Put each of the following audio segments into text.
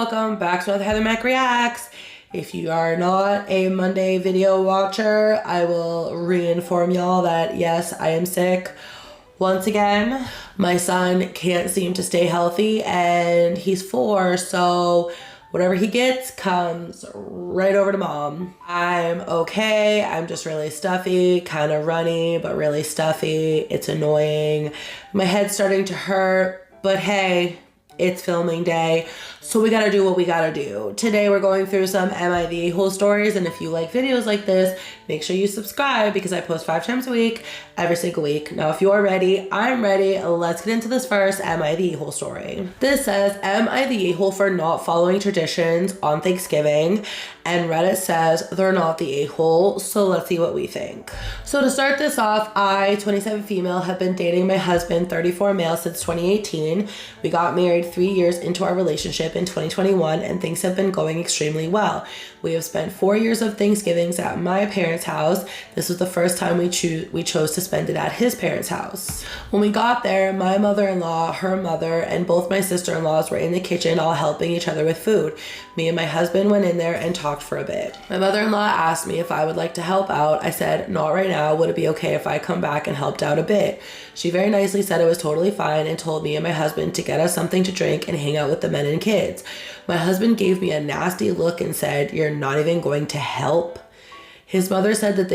welcome back to another Heather Mac Reacts. If you are not a Monday video watcher, I will reinform y'all that yes, I am sick. Once again, my son can't seem to stay healthy and he's 4, so whatever he gets comes right over to mom. I'm okay. I'm just really stuffy, kind of runny, but really stuffy. It's annoying. My head's starting to hurt, but hey, it's filming day, so we gotta do what we gotta do. Today we're going through some Am I the A-hole stories, and if you like videos like this, make sure you subscribe because I post 5 times a week, every single week. Now if you're ready, I'm ready. Let's get into this first Am I the A-hole story. This says, am I the a-hole for not following traditions on Thanksgiving? And Reddit says they're not the a-hole, so let's see what we think. So to start this off, I, 27 female, have been dating my husband, 34 male, since 2018. We got married 3 years into our relationship in 2021, and things have been going extremely well. We have spent 4 years of Thanksgivings at my parents' house. This was the first time we chose to spend it at his parents' house. When we got there, my mother-in-law, her mother, and both my sister-in-laws were in the kitchen all helping each other with food. Me and my husband went in there and talked for a bit. My mother-in-law asked me if I would like to help out. I said, not right now. Would it be okay if I come back and helped out a bit? She very nicely said it was totally fine and told me and my husband to get us something to drink and hang out with the men and kids. My husband gave me a nasty look and said, "You're not even going to help?" His mother said that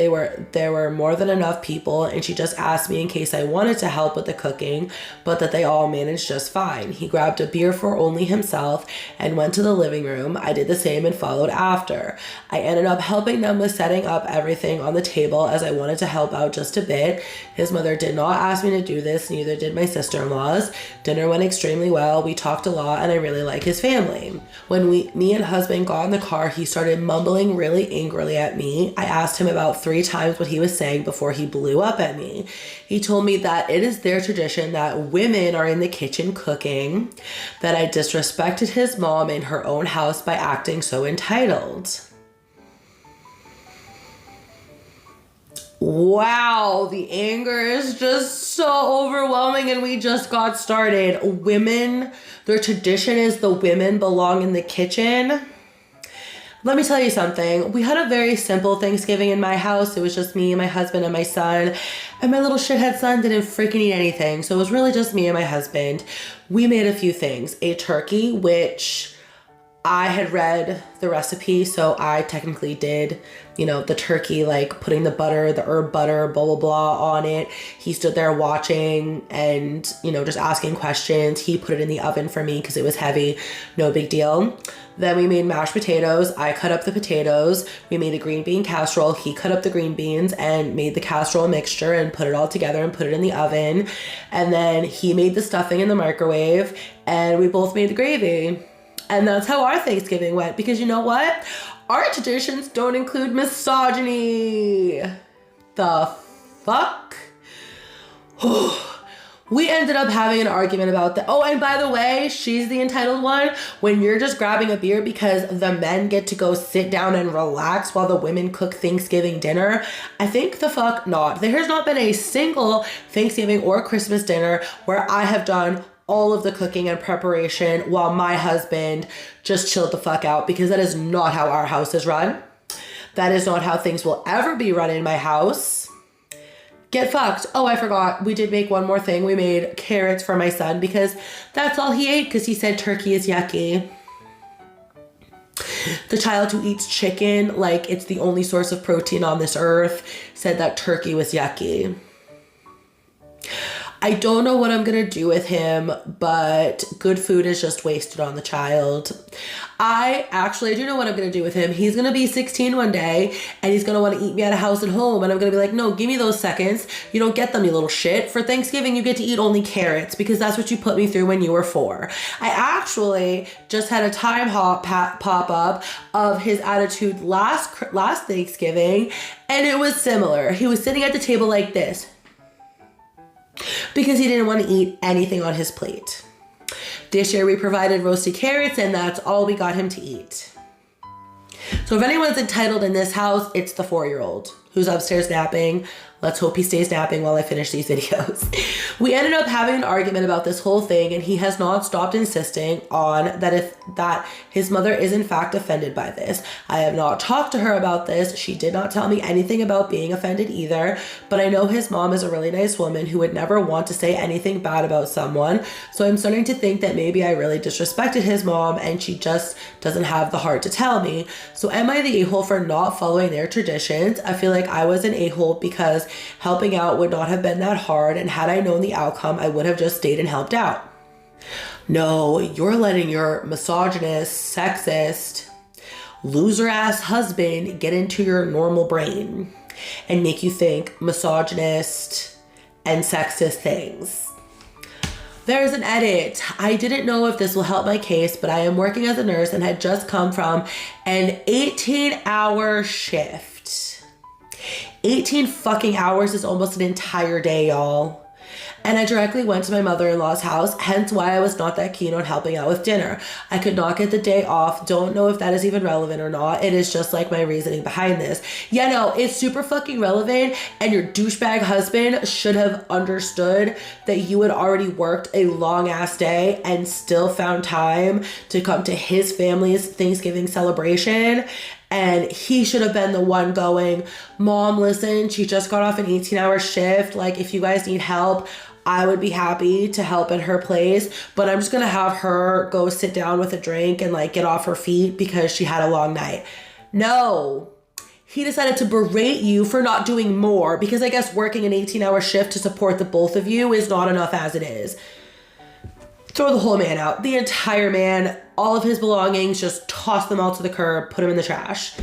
there were more than enough people, and she just asked me in case I wanted to help with the cooking, but that they all managed just fine. He grabbed a beer for only himself and went to the living room. I did the same and followed after. I ended up helping them with setting up everything on the table as I wanted to help out just a bit. His mother did not ask me to do this, neither did my sister-in-laws. Dinner went extremely well. We talked a lot, and I really like his family. When me and husband got in the car, he started mumbling really angrily at me. I asked him about 3 times what he was saying before he blew up at me. He told me that it is their tradition that women are in the kitchen cooking, that I disrespected his mom in her own house by acting so entitled. Wow, the anger is just so overwhelming and we just got started. Women, their tradition is the women belong in the kitchen. Let me tell you something. We had a very simple Thanksgiving in my house. It was just me, my husband, and my son. And my little shithead son didn't freaking eat anything. So it was really just me and my husband. We made a few things. A turkey, which I had read the recipe, so I technically did, the turkey, like putting the butter, the herb butter, blah, blah, blah on it. He stood there watching and, just asking questions. He put it in the oven for me because it was heavy. No big deal. Then we made mashed potatoes. I cut up the potatoes. We made a green bean casserole. He cut up the green beans and made the casserole mixture and put it all together and put it in the oven. And then he made the stuffing in the microwave and we both made the gravy. And that's how our Thanksgiving went, because you know what? Our traditions don't include misogyny. The fuck? We ended up having an argument about that. Oh, and by the way, she's the entitled one. When you're just grabbing a beer because the men get to go sit down and relax while the women cook Thanksgiving dinner, I think the fuck not. There has not been a single Thanksgiving or Christmas dinner where I have done all of the cooking and preparation while my husband just chilled the fuck out, because that is not how our house is run. That is not how things will ever be run in my house. Get fucked. Oh, I forgot. We did make one more thing. We made carrots for my son because that's all he ate, because he said turkey is yucky. The child who eats chicken like it's the only source of protein on this earth said that turkey was yucky. I don't know what I'm gonna do with him, but good food is just wasted on the child. I do know what I'm gonna do with him. He's gonna be 16 one day and he's gonna wanna eat me at a house and home, and I'm gonna be like, no, give me those seconds. You don't get them, you little shit. For Thanksgiving, you get to eat only carrots because that's what you put me through when you were 4. I actually just had a time hop pop up of his attitude last Thanksgiving, and it was similar. He was sitting at the table like this, because he didn't want to eat anything on his plate. This year we provided roasted carrots and that's all we got him to eat. So if anyone's entitled in this house, it's the 4-year-old who's upstairs napping. Let's hope he stays napping while I finish these videos. We ended up having an argument about this whole thing, and he has not stopped insisting on that his mother is in fact offended by this. I have not talked to her about this. She did not tell me anything about being offended either, but I know his mom is a really nice woman who would never want to say anything bad about someone. So I'm starting to think that maybe I really disrespected his mom and she just doesn't have the heart to tell me. So am I the a-hole for not following their traditions? I feel like I was an a-hole because helping out would not have been that hard, and had I known the outcome, I would have just stayed and helped out. No, you're letting your misogynist, sexist, loser-ass husband get into your normal brain and make you think misogynist and sexist things. There's an edit. I didn't know if this will help my case, but I am working as a nurse and had just come from an 18-hour shift. 18 fucking hours is almost an entire day, y'all. And I directly went to my mother-in-law's house, hence why I was not that keen on helping out with dinner. I could not get the day off. Don't know if that is even relevant or not. It is just like my reasoning behind this. Yeah, no, it's super fucking relevant, and your douchebag husband should have understood that you had already worked a long-ass day and still found time to come to his family's Thanksgiving celebration. And he should have been the one going, Mom, listen, she just got off an 18-hour shift. Like, if you guys need help, I would be happy to help in her place. But I'm just going to have her go sit down with a drink and like get off her feet because she had a long night. No. He decided to berate you for not doing more because I guess working an 18-hour shift to support the both of you is not enough as it is. Throw the whole man out. The entire man, all of his belongings, just toss them all to the curb, put them in the trash.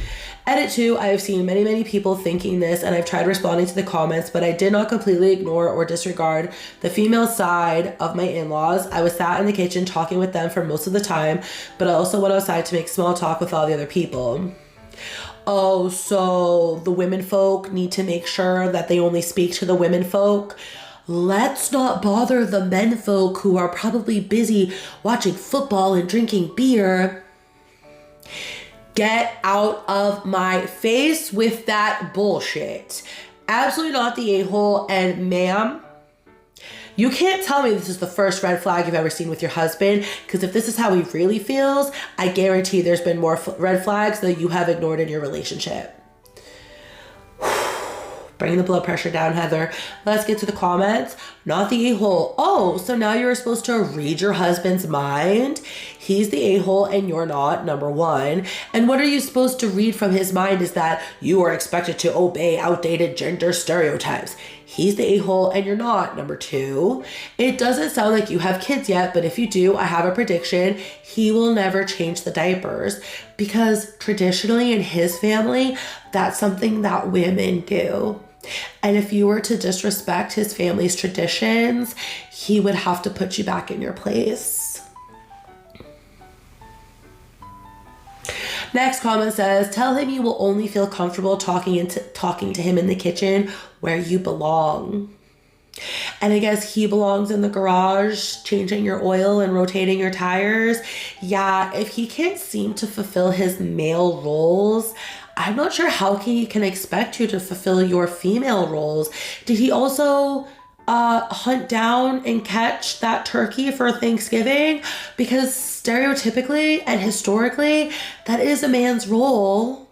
Edit 2, I have seen many, many people thinking this, and I've tried responding to the comments, but I did not completely ignore or disregard the female side of my in-laws. I was sat in the kitchen talking with them for most of the time, but I also went outside to make small talk with all the other people. Oh, so the women folk need to make sure that they only speak to the women folk. Let's not bother the men folk who are probably busy watching football and drinking beer. Get out of my face with that bullshit. Absolutely not the a-hole. And ma'am, you can't tell me this is the first red flag you've ever seen with your husband, because if this is how he really feels, I guarantee there's been more red flags that you have ignored in your relationship. Bring the blood pressure down, Heather. Let's get to the comments. Not the a-hole. Oh, so now you're supposed to read your husband's mind? He's the a-hole and you're not, number one. And what are you supposed to read from his mind is that you are expected to obey outdated gender stereotypes. He's the a-hole and you're not, number two. It doesn't sound like you have kids yet, but if you do, I have a prediction. He will never change the diapers because traditionally in his family, that's something that women do. And if you were to disrespect his family's traditions, he would have to put you back in your place. Next comment says, tell him you will only feel comfortable talking to him in the kitchen where you belong. And I guess he belongs in the garage, changing your oil and rotating your tires. Yeah, if he can't seem to fulfill his male roles, I'm not sure how he can expect you to fulfill your female roles. Did he also hunt down and catch that turkey for Thanksgiving? Because stereotypically and historically, that is a man's role.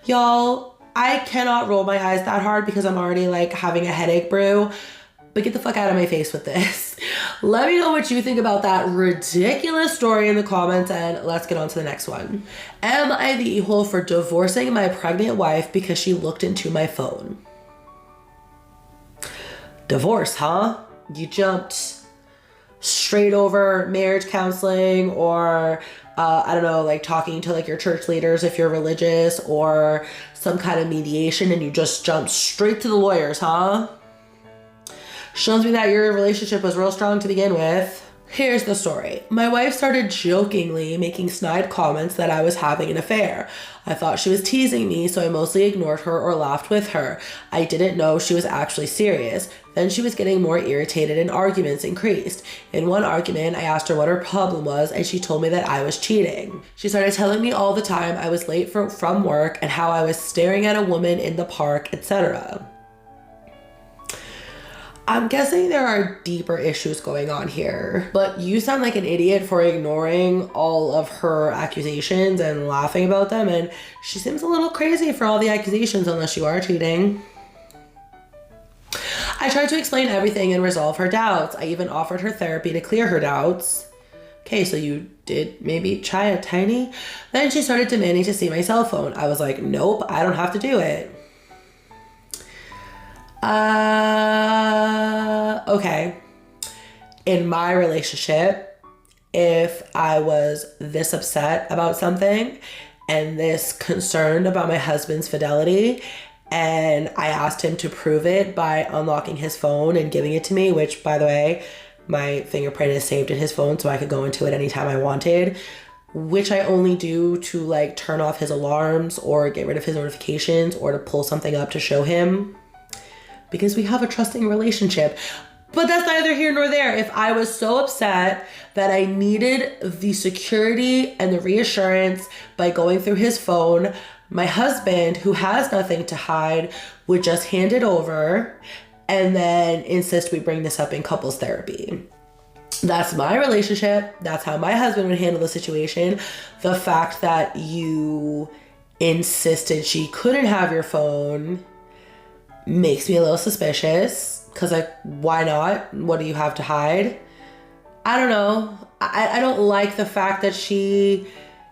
Y'all, I cannot roll my eyes that hard because I'm already like having a headache brew. But get the fuck out of my face with this. Let me know what you think about that ridiculous story in the comments, and let's get on to the next one. Am I the a-hole for divorcing my pregnant wife because she looked into my phone? Divorce, huh? You jumped straight over marriage counseling or I don't know, like talking to like your church leaders if you're religious or some kind of mediation, and you just jumped straight to the lawyers, huh? Shows me that your relationship was real strong to begin with. Here's the story. My wife started jokingly making snide comments that I was having an affair. I thought she was teasing me, so I mostly ignored her or laughed with her. I didn't know she was actually serious. Then she was getting more irritated and arguments increased. In one argument, I asked her what her problem was, and she told me that I was cheating. She started telling me all the time I was late from work and how I was staring at a woman in the park, etc. I'm guessing there are deeper issues going on here, but you sound like an idiot for ignoring all of her accusations and laughing about them, and she seems a little crazy for all the accusations unless you are cheating. I tried to explain everything and resolve her doubts. I even offered her therapy to clear her doubts. Okay, so you did maybe try a tiny? Then she started demanding to see my cell phone. I was like, nope, I don't have to do it. Okay. In my relationship, if I was this upset about something and this concerned about my husband's fidelity, and I asked him to prove it by unlocking his phone and giving it to me, which, by the way, my fingerprint is saved in his phone so I could go into it anytime I wanted, which I only do to like turn off his alarms or get rid of his notifications or to pull something up to show him, because we have a trusting relationship. But that's neither here nor there. If I was so upset that I needed the security and the reassurance by going through his phone, my husband, who has nothing to hide, would just hand it over and then insist we bring this up in couples therapy. That's my relationship. That's how my husband would handle the situation. The fact that you insisted she couldn't have your phone makes me a little suspicious, because like, why not? What do you have to hide? I don't know. I don't like the fact that she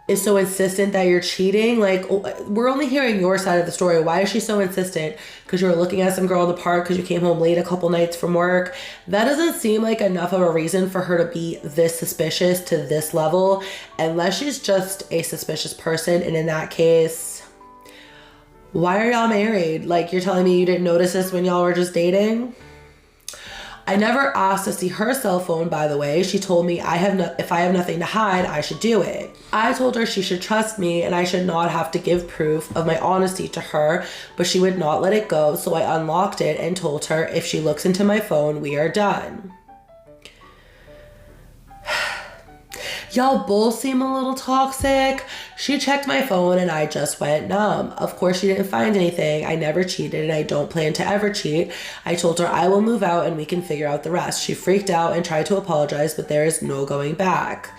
is so insistent that you're cheating. Like, we're only hearing your side of the story. Why is she so insistent? Because you were looking at some girl in the park because you came home late a couple nights from work. That doesn't seem like enough of a reason for her to be this suspicious to this level, unless she's just a suspicious person. And in that case, why are y'all married? Like, you're telling me you didn't notice this when y'all were just dating? I never asked to see her cell phone, by the way. She told me if I have nothing to hide, I should do it. I told her she should trust me and I should not have to give proof of my honesty to her, but she would not let it go, so I unlocked it and told her if she looks into my phone, we are done. Y'all both seem a little toxic. She checked my phone and I just went numb. Of course, she didn't find anything. I never cheated and I don't plan to ever cheat. I told her I will move out and we can figure out the rest. She freaked out and tried to apologize, but there is no going back.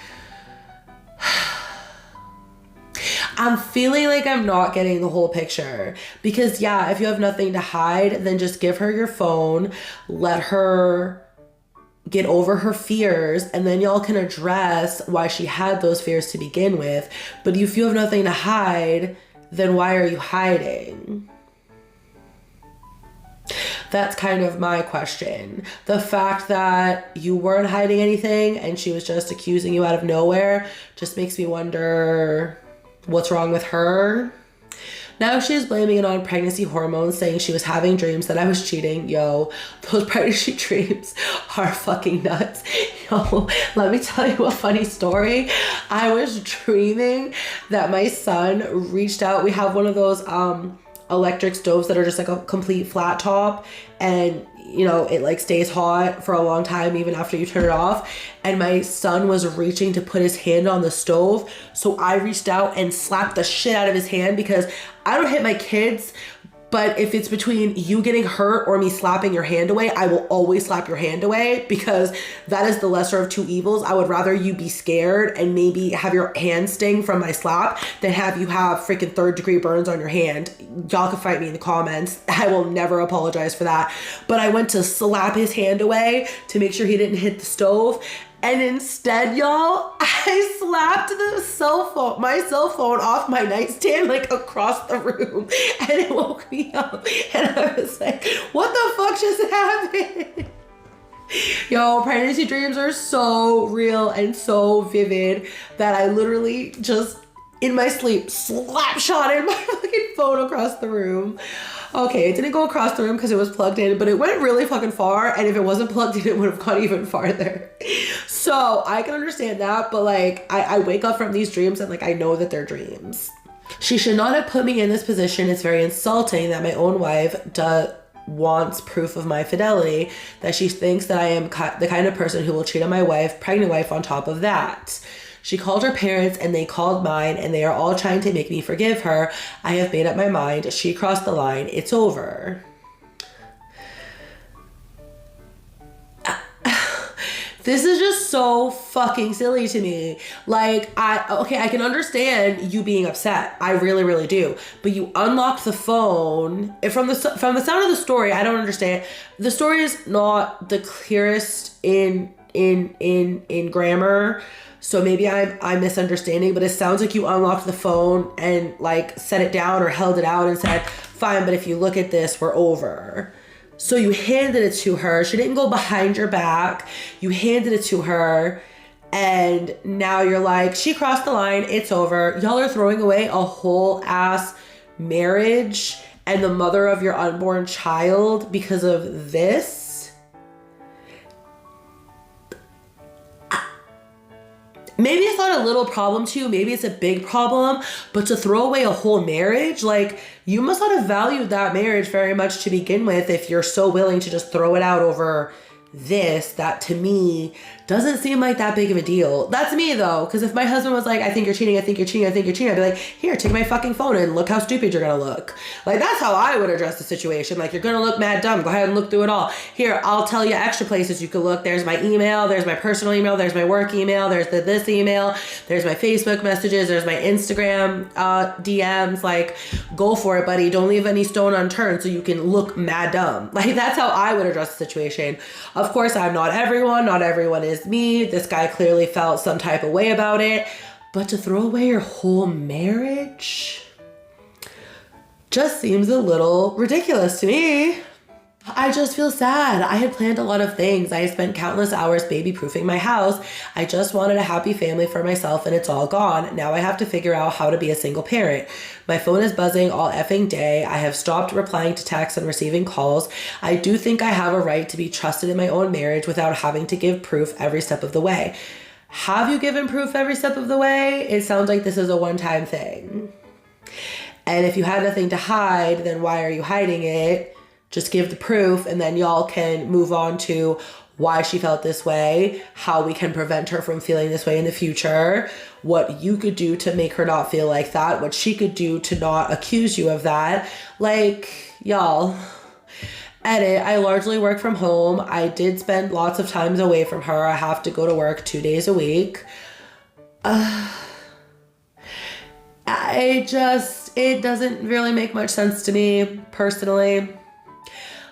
I'm feeling like I'm not getting the whole picture, because yeah, if you have nothing to hide, then just give her your phone, let her get over her fears, and then y'all can address why she had those fears to begin with. But if you have nothing to hide, then why are you hiding? That's kind of my question. The fact that you weren't hiding anything and she was just accusing you out of nowhere just makes me wonder what's wrong with her. Now she's blaming it on pregnancy hormones, saying she was having dreams that I was cheating. Yo, those pregnancy dreams are fucking nuts. Yo, let me tell you a funny story. I was dreaming that my son reached out. We have one of those electric stoves that are just like a complete flat top, and you know, it like stays hot for a long time even after you turn it off. And my son was reaching to put his hand on the stove, so I reached out and slapped the shit out of his hand, because I don't hit my kids, but if it's between you getting hurt or me slapping your hand away, I will always slap your hand away, because that is the lesser of two evils. I would rather you be scared and maybe have your hand sting from my slap than have you have freaking 3rd-degree burns on your hand. Y'all can fight me in the comments. I will never apologize for that. But I went to slap his hand away to make sure he didn't hit the stove. And instead, y'all, I slapped my cell phone off my nightstand, like across the room, and it woke me up. And I was like, what the fuck just happened? Yo, pregnancy dreams are so real and so vivid that I literally just, in my sleep, slap shotted my fucking phone across the room. Okay, it didn't go across the room because it was plugged in, but it went really fucking far, and if it wasn't plugged in, it would have gone even farther. So I can understand that, but like I wake up from these dreams and like I know that they're dreams. She should not have put me in this position. It's very insulting that my own wife wants proof of my fidelity, that she thinks that I am the kind of person who will cheat on my wife, pregnant wife, on top of that. She called her parents and they called mine, and they are all trying to make me forgive her. I have made up my mind. She crossed the line. It's over. This is just so fucking silly to me. Like, I can understand you being upset. I really, really do. But you unlocked the phone. From the sound of the story, I don't understand. The story is not the clearest in grammar. So maybe I'm misunderstanding, but it sounds like you unlocked the phone and like set it down or held it out and said, fine, but if you look at this, we're over. So you handed it to her. She didn't go behind your back. You handed it to her. And now you're like, she crossed the line. It's over. Y'all are throwing away a whole ass marriage and the mother of your unborn child because of this. Maybe it's not a little problem to you. Maybe it's a big problem. But to throw away a whole marriage, like, you must not have valued that marriage very much to begin with if you're so willing to just throw it out over this. That to me doesn't seem like that big of a deal. That's me though, because if my husband was like, I think you're cheating, I think you're cheating, I think you're cheating, I'd be like, here, take my fucking phone and look how stupid you're gonna look. Like, that's how I would address the situation. Like, you're gonna look mad dumb, go ahead and look through it all. Here, I'll tell you extra places you could look. There's my email, there's my personal email, there's my work email, there's this email, there's my Facebook messages, there's my Instagram DMs. Like, go for it, buddy. Don't leave any stone unturned so you can look mad dumb. Like, that's how I would address the situation. Of course, I'm not everyone. Not everyone is me. This guy clearly felt some type of way about it. But to throw away your whole marriage just seems a little ridiculous to me. I just feel sad. I had planned a lot of things. I had spent countless hours baby-proofing my house. I just wanted a happy family for myself, and it's all gone. Now I have to figure out how to be a single parent. My phone is buzzing all effing day. I have stopped replying to texts and receiving calls. I do think I have a right to be trusted in my own marriage without having to give proof every step of the way. Have you given proof every step of the way? It sounds like this is a one-time thing. And if you had nothing to hide, then why are you hiding it? Just give the proof, and then y'all can move on to why she felt this way, how we can prevent her from feeling this way in the future, what you could do to make her not feel like that, what she could do to not accuse you of that. Like, y'all, edit. I largely work from home. I did spend lots of times away from her. I have to go to work 2 days a week. It doesn't really make much sense to me personally.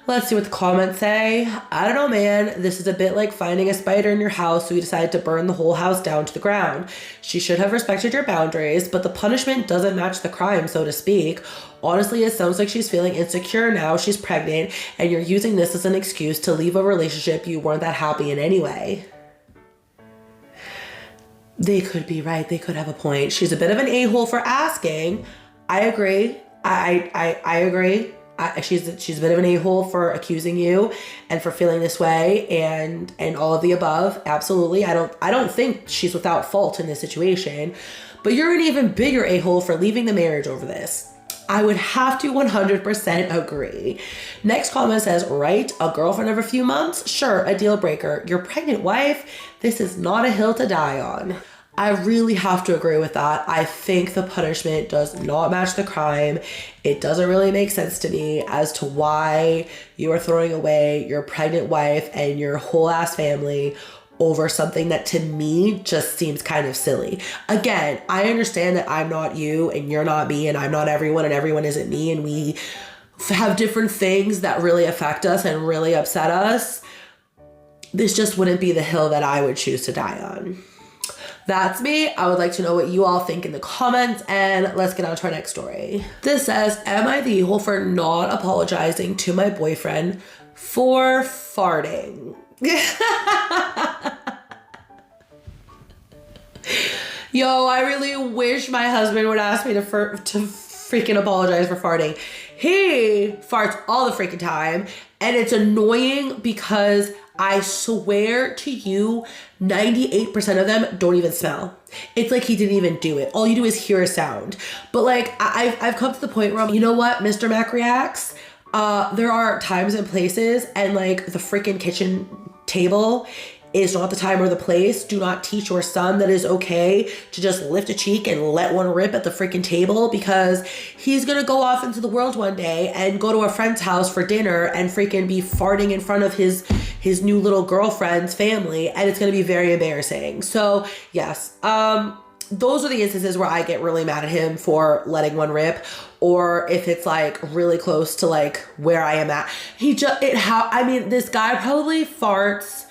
Let's see what the comments say. I don't know, man. This is a bit like finding a spider in your house, so you decide to burn the whole house down to the ground. She should have respected your boundaries, but the punishment doesn't match the crime, so to speak. Honestly, it sounds like she's feeling insecure now. She's pregnant, and you're using this as an excuse to leave a relationship you weren't that happy in anyway. They could be right. They could have a point. She's a bit of an a-hole for asking. I agree. I agree. She's a bit of an a-hole for accusing you and for feeling this way and all of the above. Absolutely. I don't think she's without fault in this situation, but you're an even bigger a-hole for leaving the marriage over this. I would have to 100% agree. Next comment says, right, a girlfriend of a few months? Sure, a deal breaker. Your pregnant wife? This is not a hill to die on. I really have to agree with that. I think the punishment does not match the crime. It doesn't really make sense to me as to why you are throwing away your pregnant wife and your whole ass family over something that to me just seems kind of silly. Again, I understand that I'm not you and you're not me and I'm not everyone and everyone isn't me and we have different things that really affect us and really upset us. This just wouldn't be the hill that I would choose to die on. That's me. I would like to know what you all think in the comments, and let's get on to our next story. This says, am I the a-hole for not apologizing to my boyfriend for farting? Yo, I really wish my husband would ask me to freaking apologize for farting. He farts all the freaking time, and it's annoying because I swear to you, 98% of them don't even smell. It's like he didn't even do it. All you do is hear a sound. But like, I've come to the point where I'm, you know what, Mr. Mac Reacts? There are times and places, and like the freaking kitchen table is not the time or the place. Do not teach your son that it's okay to just lift a cheek and let one rip at the freaking table, because he's gonna go off into the world one day and go to a friend's house for dinner and freaking be farting in front of his new little girlfriend's family, and it's gonna be very embarrassing. So yes, those are the instances where I get really mad at him for letting one rip, or if it's like really close to like where I am at. This guy probably farts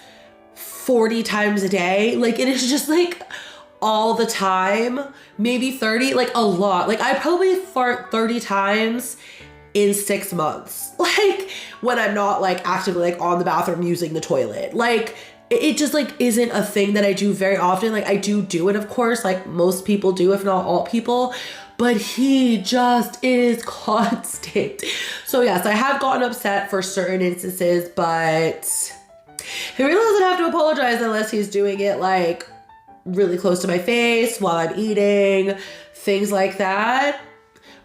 40 times a day. Like, it is just like all the time, maybe 30, like a lot. Like, I probably fart 30 times in 6 months. Like, when I'm not like actively like on the bathroom using the toilet. Like, it just like isn't a thing that I do very often. Like, I do it, of course, like most people do, if not all people, but he just is constant. So yes, I have gotten upset for certain instances, but he really doesn't have to apologize unless he's doing it like really close to my face while I'm eating, things like that.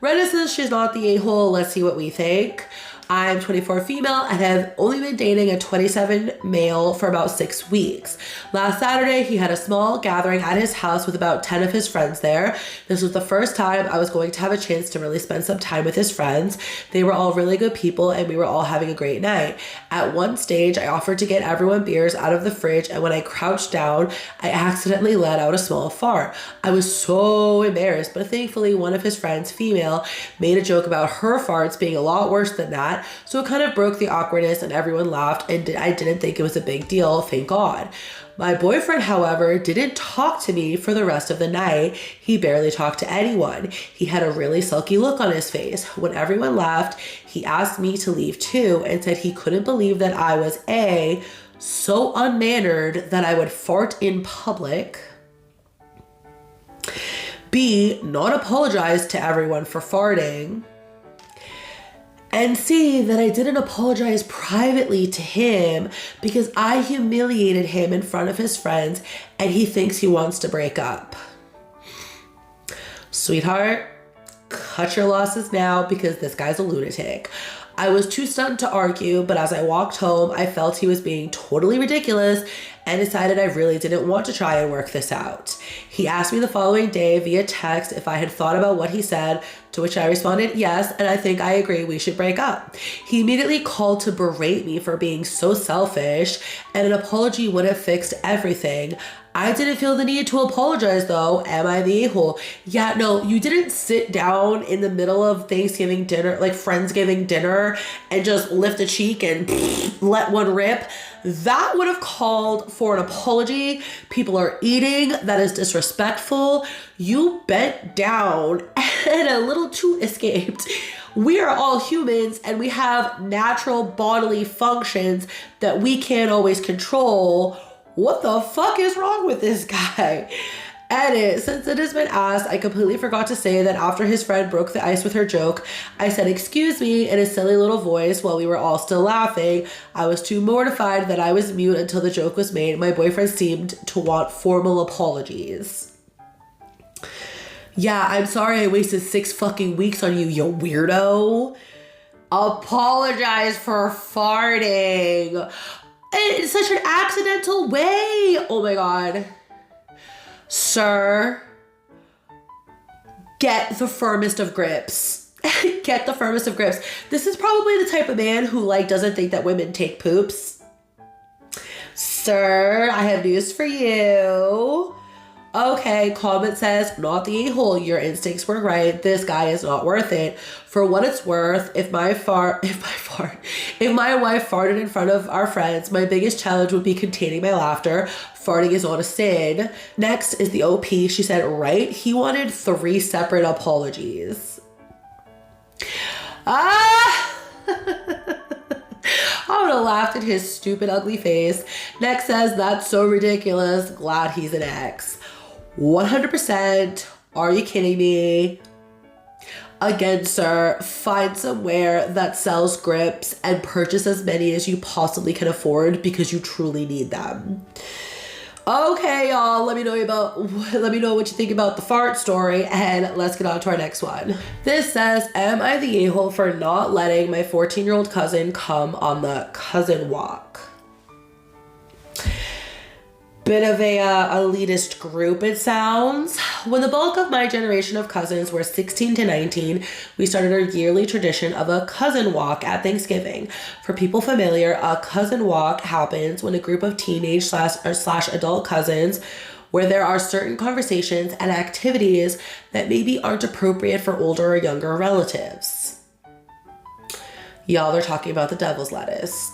Rena says she's not the a-hole. Let's see what we think. I'm 24 female and have only been dating a 27 male for about 6 weeks. Last Saturday, he had a small gathering at his house with about 10 of his friends there. This was the first time I was going to have a chance to really spend some time with his friends. They were all really good people and we were all having a great night. At one stage, I offered to get everyone beers out of the fridge, and when I crouched down, I accidentally let out a small fart. I was so embarrassed, but thankfully one of his friends, female, made a joke about her farts being a lot worse than that. So it kind of broke the awkwardness and everyone laughed, and I didn't think it was a big deal, thank God. My boyfriend, however, didn't talk to me for the rest of the night. He barely talked to anyone. He had a really sulky look on his face. When everyone left, he asked me to leave too and said he couldn't believe that I was A, so unmannered that I would fart in public, B, not apologize to everyone for farting, and C, that I didn't apologize privately to him because I humiliated him in front of his friends and he thinks he wants to break up. Sweetheart, cut your losses now because this guy's a lunatic. I was too stunned to argue, but as I walked home, I felt he was being totally ridiculous and decided I really didn't want to try and work this out. He asked me the following day via text if I had thought about what he said, to which I responded yes, and I think I agree we should break up. He immediately called to berate me for being so selfish, and an apology would have fixed everything. I didn't feel the need to apologize though. Am I the a-hole? Yeah, no, you didn't sit down in the middle of Thanksgiving dinner, like Friendsgiving dinner, and just lift a cheek and let one rip. That would have called for an apology. People are eating. That is disrespectful. You bent down and a little too escaped. We are all humans and we have natural bodily functions that we can't always control. What the fuck is wrong with this guy? Edit. Since it has been asked, I completely forgot to say that after his friend broke the ice with her joke, I said, "Excuse me," in a silly little voice while we were all still laughing. I was too mortified that I was mute until the joke was made. My boyfriend seemed to want formal apologies. Yeah, I'm sorry I wasted 6 fucking weeks on you, you weirdo. Apologize for farting. In such an accidental way. Oh my God. Sir, get the firmest of grips. Get the firmest of grips. This is probably the type of man who like doesn't think that women take poops. Sir, I have news for you. Okay, comment says, not the a-hole. Your instincts were right. This guy is not worth it. For what it's worth, if my wife farted in front of our friends, my biggest challenge would be containing my laughter. Farting is not a sin. Next is the OP. She said, right? He wanted 3 separate apologies. I would have laughed at his stupid, ugly face. Next says, that's so ridiculous. Glad he's an ex. 100%. Are you kidding me? Again, sir, find somewhere that sells grips and purchase as many as you possibly can afford because you truly need them. Okay, y'all, let me know what you think about the fart story, and let's get on to our next one. This says, am I the a-hole for not letting my 14-year-old cousin come on the cousin walk? Bit of a elitist group, it sounds. When the bulk of my generation of cousins were 16 to 19, we started our yearly tradition of a cousin walk at Thanksgiving. For people familiar, a cousin walk happens when a group of teenage slash adult cousins, where there are certain conversations and activities that maybe aren't appropriate for older or younger relatives. Y'all, they're talking about the devil's lettuce.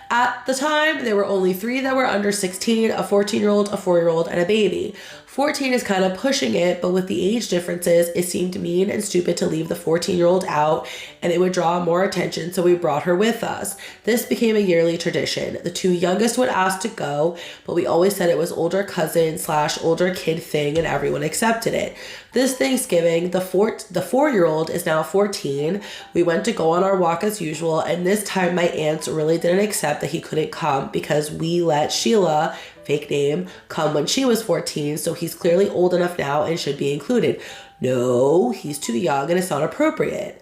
At the time, there were only 3 that were under 16, a 14-year-old, a 4-year-old, and a baby. 14 is kind of pushing it, but with the age differences, it seemed mean and stupid to leave the 14-year-old out, and it would draw more attention, so we brought her with us. This became a yearly tradition. The 2 youngest would ask to go, but we always said it was older cousin slash older kid thing, and everyone accepted it. This Thanksgiving, the 4-year-old is now 14. We went to go on our walk as usual, and this time my aunts really didn't accept that he couldn't come because we let Sheila, fake name, come when she was 14, so he's clearly old enough now and should be included. No, he's too young and it's not appropriate.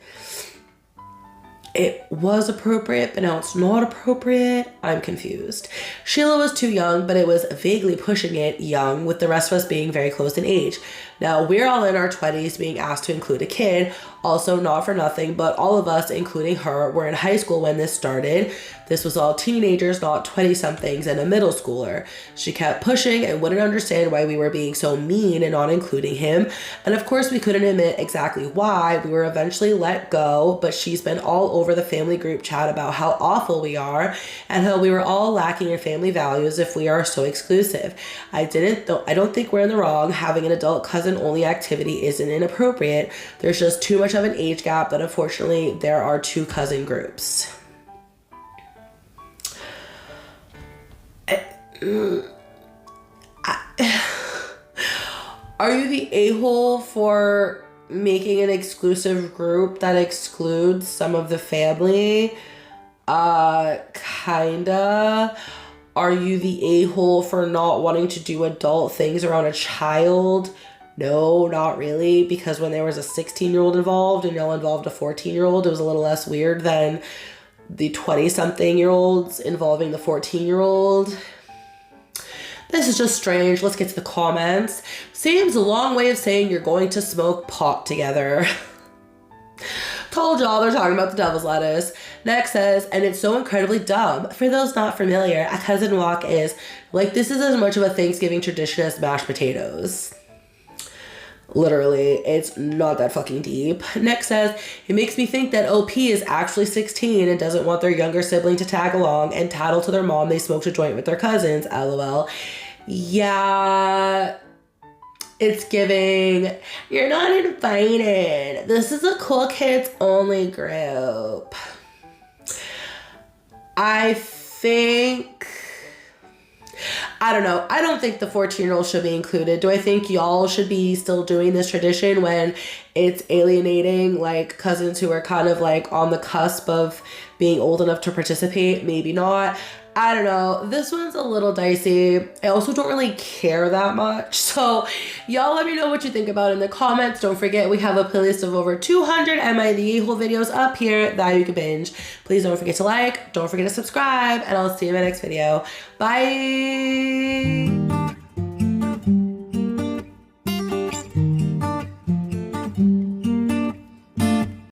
It was appropriate, but now it's not appropriate. I'm confused. Sheila was too young, but it was vaguely pushing it young, with the rest of us being very close in age. Now, we're all in our 20s being asked to include a kid. Also, not for nothing, but all of us, including her, were in high school when this started. This was all teenagers, not 20-somethings and a middle schooler. She kept pushing and wouldn't understand why we were being so mean and not including him. And of course, we couldn't admit exactly why. We were eventually let go, but she's been all over the family group chat about how awful we are and how we were all lacking in family values if we are so exclusive. I don't think we're in the wrong. Having an adult cousin-only activity isn't inappropriate. There's just too much of an age gap that unfortunately there are 2 cousin groups. Are you the a-hole for making an exclusive group that excludes some of the family? Kinda. Are you the a-hole for not wanting to do adult things around a child? No, not really, because when there was a 16-year-old involved and y'all involved a 14-year-old, it was a little less weird than the 20-something-year-olds involving the 14-year-old. This is just strange. Let's get to the comments. Seems a long way of saying you're going to smoke pot together. Told y'all they're talking about the devil's lettuce. Next says, and it's so incredibly dumb. For those not familiar, a cousin walk is, like, this is as much of a Thanksgiving tradition as mashed potatoes. Literally, it's not that fucking deep. Next says, it makes me think that OP is actually 16 and doesn't want their younger sibling to tag along and tattle to their mom they smoked a joint with their cousins, lol. Yeah, it's giving, you're not invited. This is a cool kids only group. I don't know. I don't think the 14-year-old should be included. Do I think y'all should be still doing this tradition when it's alienating like cousins who are kind of like on the cusp of being old enough to participate? Maybe not. I don't know. This one's a little dicey. I also don't really care that much. So y'all let me know what you think about it in the comments. Don't forget we have a playlist of over 200 Am I the A-hole videos up here that you can binge. Please don't forget to like, don't forget to subscribe, and I'll see you in my next video. Bye!